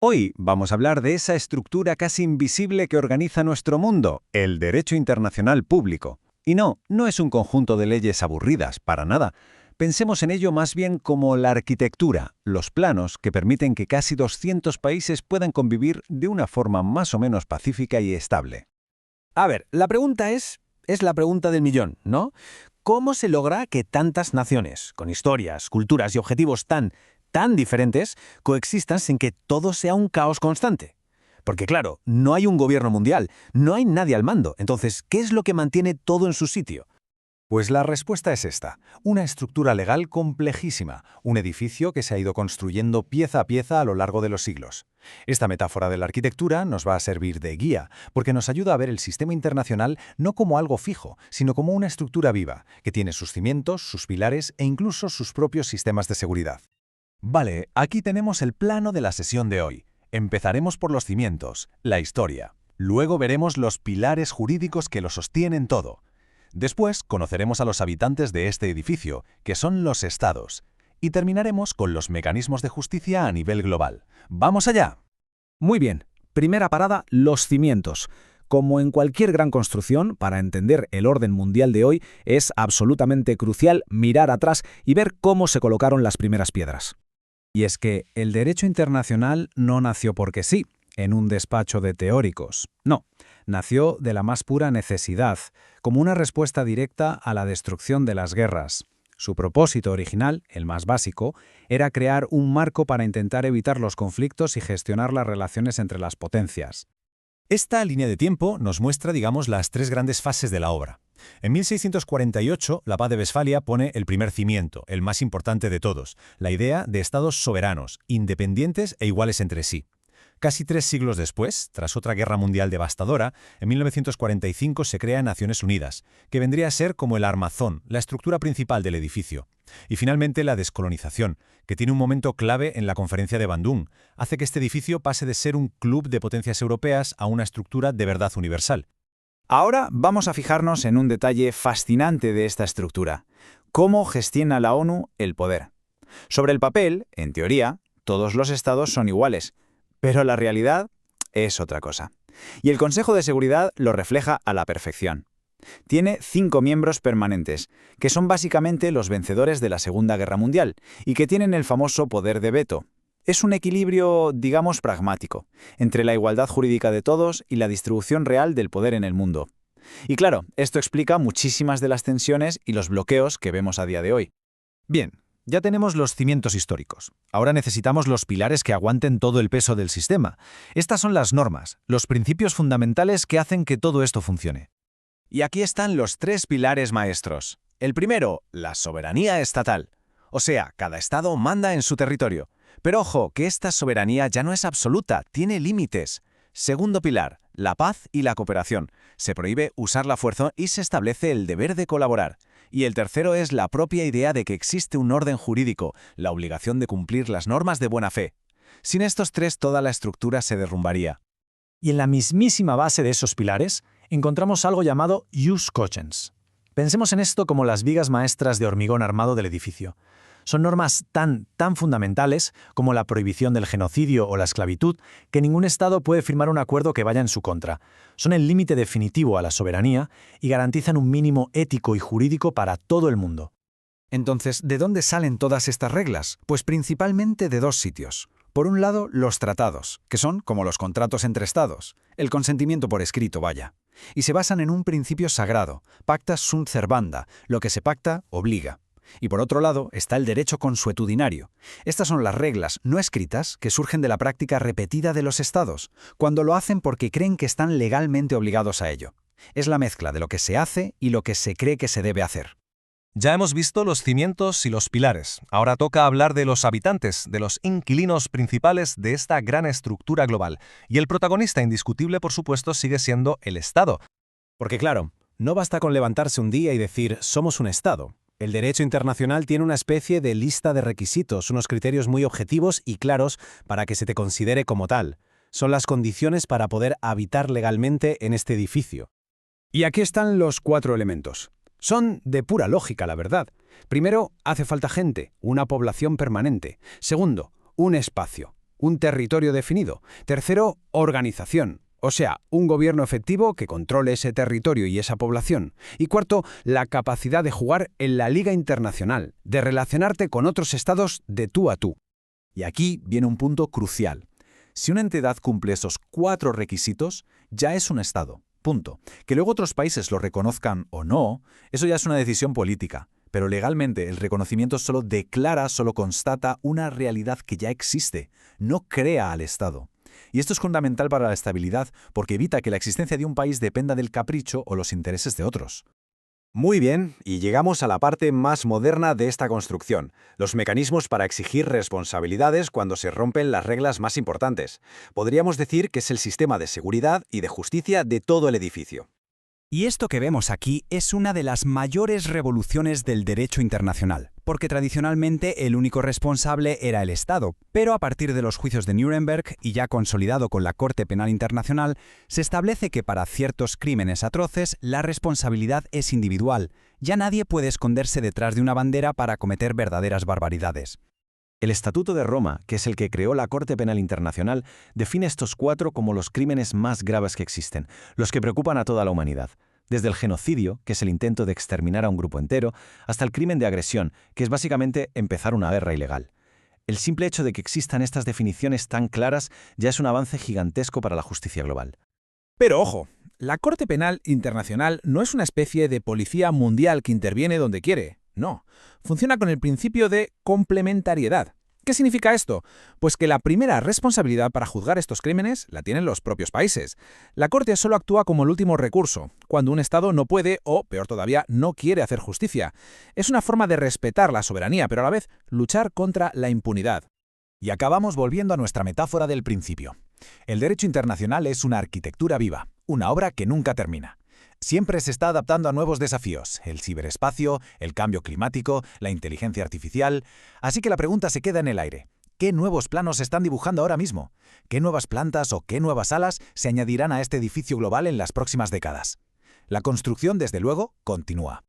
Hoy vamos a hablar de esa estructura casi invisible que organiza nuestro mundo, el derecho internacional público. Y no es un conjunto de leyes aburridas, para nada. Pensemos en ello más bien como la arquitectura, los planos que permiten que casi 200 países puedan convivir de una forma más o menos pacífica y estable. A ver, la pregunta es la pregunta del millón, ¿no? ¿Cómo se logra que tantas naciones, con historias, culturas y objetivos tan diferentes, coexistan sin que todo sea un caos constante? Porque claro, no hay un gobierno mundial, no hay nadie al mando. Entonces, ¿qué es lo que mantiene todo en su sitio? Pues la respuesta es esta, una estructura legal complejísima, un edificio que se ha ido construyendo pieza a pieza a lo largo de los siglos. Esta metáfora de la arquitectura nos va a servir de guía, porque nos ayuda a ver el sistema internacional no como algo fijo, sino como una estructura viva, que tiene sus cimientos, sus pilares e incluso sus propios sistemas de seguridad. Vale, aquí tenemos el plano de la sesión de hoy. Empezaremos por los cimientos, la historia. Luego veremos los pilares jurídicos que lo sostienen todo. Después conoceremos a los habitantes de este edificio, que son los estados. Y terminaremos con los mecanismos de justicia a nivel global. ¡Vamos allá! Muy bien, primera parada, los cimientos. Como en cualquier gran construcción, para entender el orden mundial de hoy, es absolutamente crucial mirar atrás y ver cómo se colocaron las primeras piedras. Y es que el derecho internacional no nació porque sí, en un despacho de teóricos. No, nació de la más pura necesidad, como una respuesta directa a la destrucción de las guerras. Su propósito original, el más básico, era crear un marco para intentar evitar los conflictos y gestionar las relaciones entre las potencias. Esta línea de tiempo nos muestra, digamos, las tres grandes fases de la obra. En 1648, la Paz de Westfalia pone el primer cimiento, el más importante de todos, la idea de estados soberanos, independientes e iguales entre sí. Casi 3 siglos después, tras otra guerra mundial devastadora, en 1945 se crea Naciones Unidas, que vendría a ser como el armazón, la estructura principal del edificio. Y finalmente la descolonización, que tiene un momento clave en la Conferencia de Bandung, hace que este edificio pase de ser un club de potencias europeas a una estructura de verdad universal. Ahora vamos a fijarnos en un detalle fascinante de esta estructura: cómo gestiona la ONU el poder. Sobre el papel, en teoría, todos los estados son iguales, pero la realidad es otra cosa. Y el Consejo de Seguridad lo refleja a la perfección. Tiene 5 miembros permanentes, que son básicamente los vencedores de la Segunda Guerra Mundial, y que tienen el famoso poder de veto. Es un equilibrio, digamos, pragmático, entre la igualdad jurídica de todos y la distribución real del poder en el mundo. Y claro, esto explica muchísimas de las tensiones y los bloqueos que vemos a día de hoy. Bien, ya tenemos los cimientos históricos. Ahora necesitamos los pilares que aguanten todo el peso del sistema. Estas son las normas, los principios fundamentales que hacen que todo esto funcione. Y aquí están los 3 pilares maestros. El primero, la soberanía estatal. O sea, cada estado manda en su territorio. Pero ojo, que esta soberanía ya no es absoluta, tiene límites. Segundo pilar, la paz y la cooperación. Se prohíbe usar la fuerza y se establece el deber de colaborar. Y el tercero es la propia idea de que existe un orden jurídico, la obligación de cumplir las normas de buena fe. Sin estos 3, toda la estructura se derrumbaría. Y en la mismísima base de esos pilares encontramos algo llamado jus cogens. Pensemos en esto como las vigas maestras de hormigón armado del edificio. Son normas tan fundamentales como la prohibición del genocidio o la esclavitud que ningún Estado puede firmar un acuerdo que vaya en su contra. Son el límite definitivo a la soberanía y garantizan un mínimo ético y jurídico para todo el mundo. Entonces, ¿de dónde salen todas estas reglas? Pues principalmente de 2 sitios. Por un lado, los tratados, que son como los contratos entre Estados, el consentimiento por escrito, vaya. Y se basan en un principio sagrado, pacta sunt servanda, lo que se pacta obliga. Y por otro lado está el derecho consuetudinario. Estas son las reglas no escritas que surgen de la práctica repetida de los estados, cuando lo hacen porque creen que están legalmente obligados a ello. Es la mezcla de lo que se hace y lo que se cree que se debe hacer. Ya hemos visto los cimientos y los pilares. Ahora toca hablar de los habitantes, de los inquilinos principales de esta gran estructura global. Y el protagonista indiscutible, por supuesto, sigue siendo el Estado. Porque claro, no basta con levantarse un día y decir «somos un Estado». El derecho internacional tiene una especie de lista de requisitos, unos criterios muy objetivos y claros para que se te considere como tal. Son las condiciones para poder habitar legalmente en este edificio. Y aquí están los 4 elementos. Son de pura lógica, la verdad. Primero, hace falta gente, una población permanente. Segundo, un espacio. un territorio definido. Tercero, organización. O sea, un gobierno efectivo que controle ese territorio y esa población. Y cuarto, la capacidad de jugar en la liga internacional, de relacionarte con otros estados de tú a tú. Y aquí viene un punto crucial. Si una entidad cumple esos 4 requisitos, ya es un Estado. Punto. Que luego otros países lo reconozcan o no, eso ya es una decisión política. Pero legalmente el reconocimiento solo declara, solo constata una realidad que ya existe, no crea al Estado. Y esto es fundamental para la estabilidad porque evita que la existencia de un país dependa del capricho o los intereses de otros. Muy bien, y llegamos a la parte más moderna de esta construcción, los mecanismos para exigir responsabilidades cuando se rompen las reglas más importantes. Podríamos decir que es el sistema de seguridad y de justicia de todo el edificio. Y esto que vemos aquí es una de las mayores revoluciones del derecho internacional, porque tradicionalmente el único responsable era el Estado, pero a partir de los juicios de Nuremberg y ya consolidado con la Corte Penal Internacional, se establece que para ciertos crímenes atroces la responsabilidad es individual, ya nadie puede esconderse detrás de una bandera para cometer verdaderas barbaridades. El Estatuto de Roma, que es el que creó la Corte Penal Internacional, define estos 4 como los crímenes más graves que existen, los que preocupan a toda la humanidad. Desde el genocidio, que es el intento de exterminar a un grupo entero, hasta el crimen de agresión, que es básicamente empezar una guerra ilegal. El simple hecho de que existan estas definiciones tan claras ya es un avance gigantesco para la justicia global. Pero ojo, la Corte Penal Internacional no es una especie de policía mundial que interviene donde quiere. No, funciona con el principio de complementariedad. ¿Qué significa esto? Pues que la primera responsabilidad para juzgar estos crímenes la tienen los propios países. La Corte solo actúa como el último recurso, cuando un Estado no puede o, peor todavía, no quiere hacer justicia. Es una forma de respetar la soberanía, pero a la vez luchar contra la impunidad. Y acabamos volviendo a nuestra metáfora del principio. El derecho internacional es una arquitectura viva, una obra que nunca termina. Siempre se está adaptando a nuevos desafíos, el ciberespacio, el cambio climático, la inteligencia artificial. Así que la pregunta se queda en el aire. ¿Qué nuevos planos se están dibujando ahora mismo? ¿Qué nuevas plantas o qué nuevas alas se añadirán a este edificio global en las próximas décadas? La construcción, desde luego, continúa.